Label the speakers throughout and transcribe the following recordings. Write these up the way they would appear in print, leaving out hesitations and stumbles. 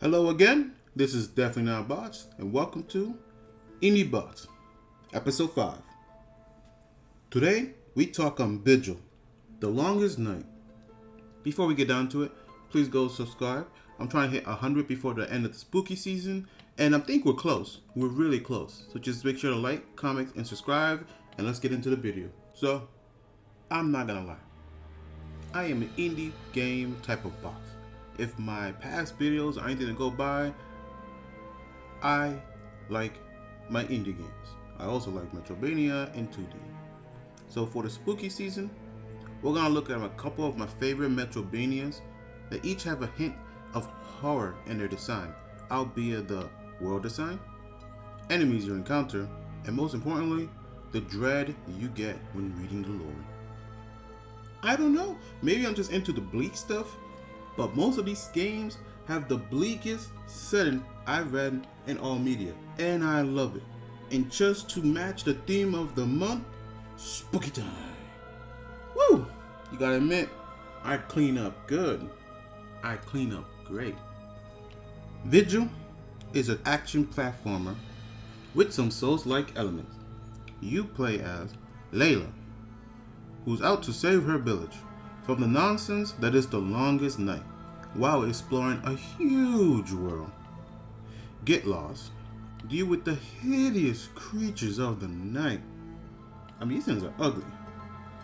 Speaker 1: Hello again, this is Definitely Not Bots, and welcome to Indie Bots, Episode 5. Today, we talk on Vigil, the Longest Night. Before we get down to it, please go subscribe. I'm trying to hit 100 before the end of the spooky season, and I think we're close. We're really close. So just make sure to like, comment, and subscribe, and let's get into the video. So, I'm not gonna lie. I am an indie game type of bot. If my past videos are anything to go by, I like my indie games. I also like Metroidvania and 2D. So for the spooky season, we're gonna look at a couple of my favorite Metroidvanias that each have a hint of horror in their design, albeit the world design, enemies you encounter, and most importantly, the dread you get when reading the lore. I don't know, maybe I'm just into the bleak stuff, but most of these games have the bleakest setting I've read in all media, and I love it. And just to match the theme of the month, spooky time. Woo! You gotta admit, I clean up good. I clean up great. Vigil is an action platformer with some Souls-like elements. You play as Layla, who's out to save her village from the nonsense that is the longest night, while exploring a huge world. Get lost, deal with the hideous creatures of the night. I mean, these things are ugly.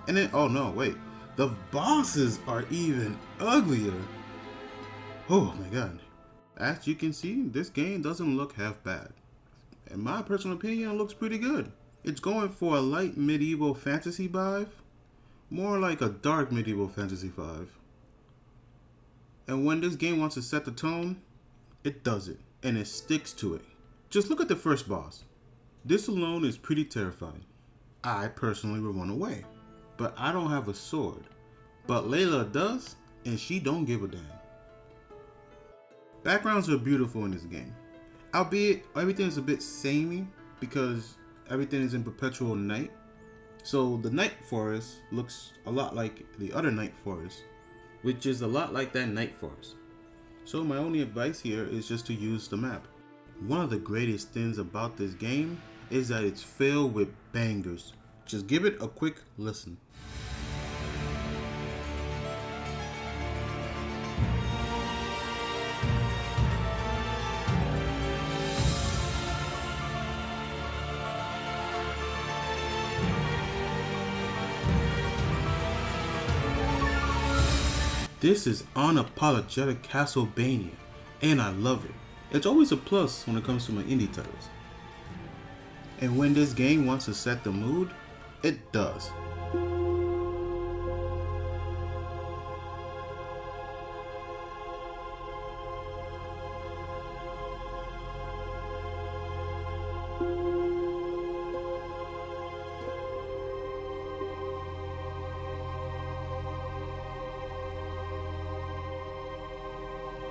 Speaker 1: And then, oh no, wait, the bosses are even uglier. Oh my god. As you can see, this game doesn't look half bad. In my personal opinion, it looks pretty good. It's going for a light medieval fantasy vibe, more like a dark medieval fantasy vibe. And when this game wants to set the tone, it does it, and it sticks to it. Just look at the first boss. This alone is pretty terrifying. I personally would run away, but I don't have a sword. But Layla does, and she don't give a damn. Backgrounds are beautiful in this game, albeit everything is a bit samey because everything is in perpetual night. So the night forest looks a lot like the other night forest, which is a lot like that night forest. So my only advice here is just to use the map. One of the greatest things about this game is that it's filled with bangers. Just give it a quick listen. This is unapologetic Castlevania, and I love it. It's always a plus when it comes to my indie titles. And when this game wants to set the mood, it does.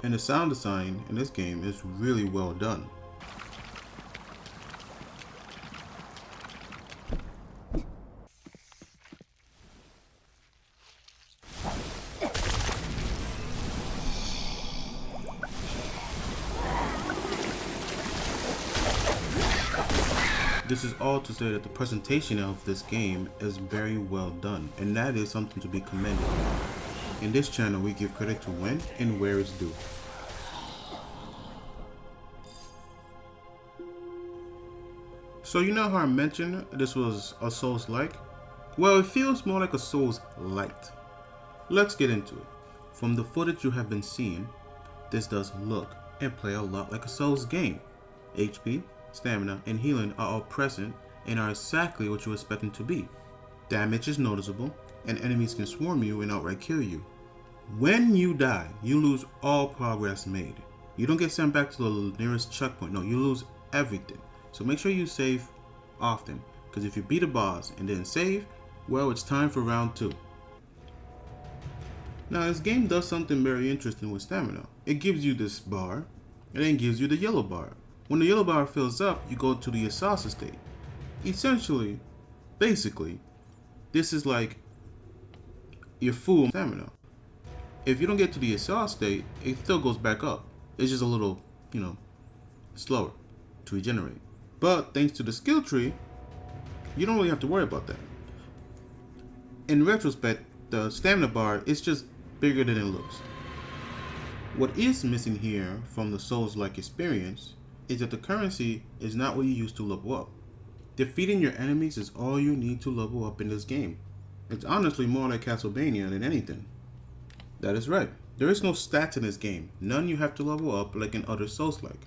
Speaker 1: And the sound design in this game is really well done. This is all to say that the presentation of this game is very well done, and that is something to be commended. In this channel, we give credit to when and where it's due. So you know how I mentioned this was a Souls-like? Well, it feels more like a Souls-light. Let's get into it. From the footage you have been seeing, this does look and play a lot like a Souls game. HP, stamina, and healing are all present and are exactly what you expect them to be. Damage is noticeable, and enemies can swarm you and outright kill you. When you die, you lose all progress made. You don't get sent back to the nearest checkpoint, no, you lose everything. So make sure you save often, because if you beat a boss and then save, well, it's time for round 2. Now this game does something very interesting with stamina. It gives you this bar, and then gives you the yellow bar. When the yellow bar fills up, you go to the exhausted state. Essentially, basically, this is like your full stamina. If you don't get to the exhaust state, it still goes back up. It's just a little, slower to regenerate. But thanks to the skill tree, you don't really have to worry about that. In retrospect, the stamina bar is just bigger than it looks. What is missing here from the Souls-like experience is that the currency is not what you use to level up. Defeating your enemies is all you need to level up in this game. It's honestly more like Castlevania than anything. That is right. There is no stats in this game. None you have to level up like in other Souls-like.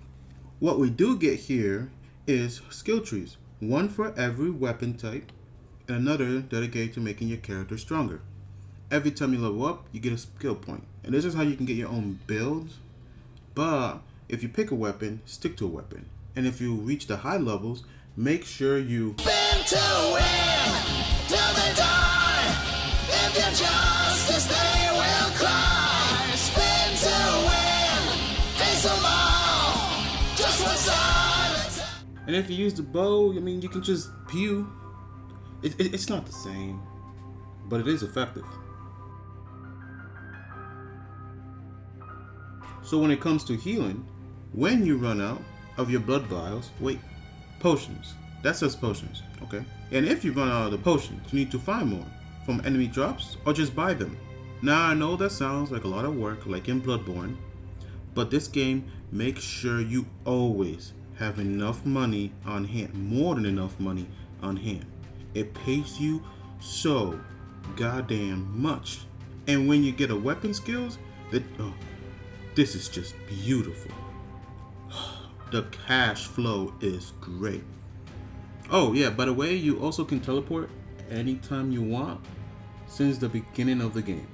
Speaker 1: What we do get here is skill trees. One for every weapon type and another dedicated to making your character stronger. Every time you level up, you get a skill point. And this is how you can get your own builds. But if you pick a weapon, stick to a weapon. And if you reach the high levels, make sure you
Speaker 2: spin to win till they die. If you're justice, they will cry. Spin to win, face them all. Just one silence.
Speaker 1: And if you use the bow, you can just pew. It's not the same, but it is effective. So when it comes to healing, when you run out of your blood vials, potions. That says potions, okay? And if you run out of the potions, you need to find more from enemy drops or just buy them. Now I know that sounds like a lot of work, like in Bloodborne, but this game makes sure you always have enough money on hand, more than enough money on hand. It pays you so goddamn much. And when you get a weapon skills, this is just beautiful. The cash flow is great. Oh yeah, by the way, you also can teleport anytime you want since the beginning of the game,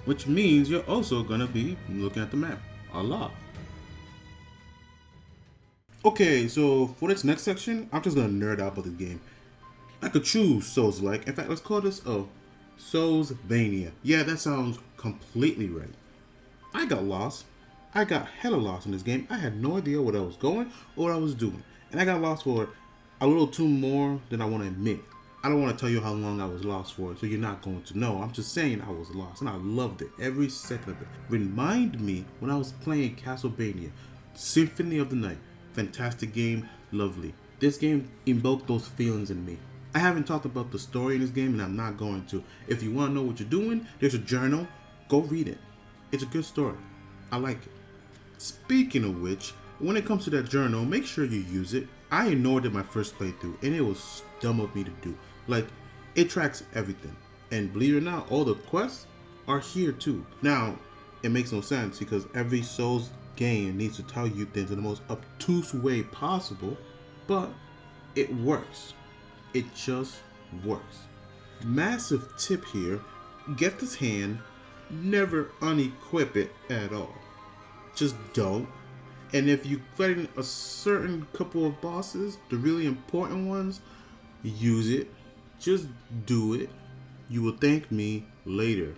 Speaker 1: which means you're also gonna be looking at the map a lot. Okay, so for this next section, I'm just gonna nerd out about the game. I could choose Souls-like. In fact, let's call this Soulsvania. Yeah, that sounds completely right. I got lost. I got hella lost in this game. I had no idea where I was going or what I was doing. And I got lost for a little too more than I want to admit. I don't want to tell you how long I was lost for, so you're not going to know. I'm just saying I was lost, and I loved it. Every second of it. Remind me when I was playing Castlevania, Symphony of the Night. Fantastic game, lovely. This game invoked those feelings in me. I haven't talked about the story in this game, and I'm not going to. If you want to know what you're doing, there's a journal. Go read it. It's a good story. I like it. Speaking of which, when it comes to that journal, make sure you use it. I ignored it my first playthrough, and it was dumb of me to do. Like, it tracks everything. And believe it or not, all the quests are here too. Now, it makes no sense because every Souls game needs to tell you things in the most obtuse way possible, but it works. It just works. Massive tip here, get this hand, never unequip it at all. Just don't. And if you fighting a certain couple of bosses, the really important ones, use it. Just do it. You will thank me later.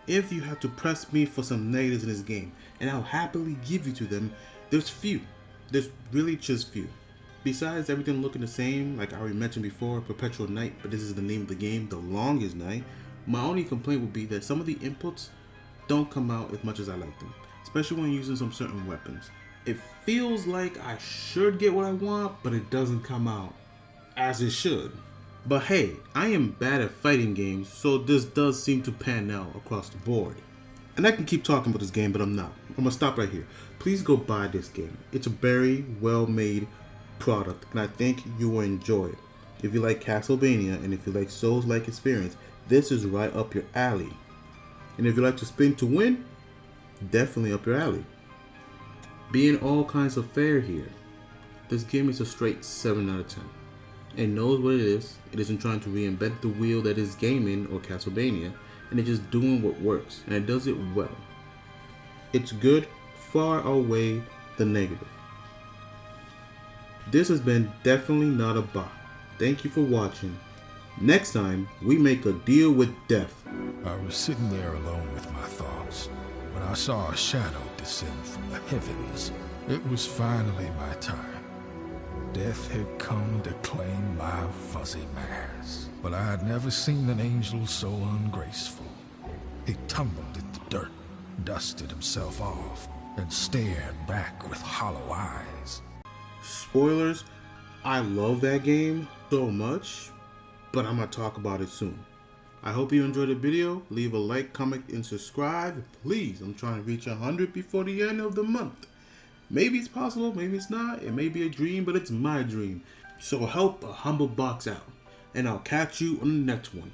Speaker 1: If you have to press me for some negatives in this game, and I'll happily give you to them, there's few. There's really just few. Besides everything looking the same, like I already mentioned before, Perpetual Night, but this is the name of the game, The Longest Night, my only complaint would be that some of the inputs don't come out as much as I like them, especially when using some certain weapons. It feels like I should get what I want, but it doesn't come out as it should. But hey, I am bad at fighting games, so this does seem to pan out across the board. And I can keep talking about this game, but I'm not. I'm gonna stop right here. Please go buy this game. It's a very well made product, and I think you will enjoy it. If you like Castlevania and if you like Souls-like experience, this is right up your alley. And if you like to spin to win, definitely up your alley. Being all kinds of fair here, this game is a straight 7 out of 10. It knows what it is. It isn't trying to reinvent the wheel that is gaming or Castlevania, and it's just doing what works, and it does it well. It's good, far outweigh the negative. This has been Definitely Not a Bot. Thank you for watching. Next time, we make a deal with death.
Speaker 3: I was sitting there alone with my thoughts when I saw a shadow descend from the heavens. It was finally my time. Death had come to claim my fuzzy mass. But I had never seen an angel so ungraceful. He tumbled in the dirt, dusted himself off, and stared back with hollow eyes.
Speaker 1: Spoilers, I love that game so much, but I'm gonna talk about it soon. I hope you enjoyed the video. Leave a like, comment, and subscribe. Please, I'm trying to reach 100 before the end of the month. Maybe it's possible, maybe it's not. It may be a dream, but it's my dream. So help a humble box out. And I'll catch you on the next one.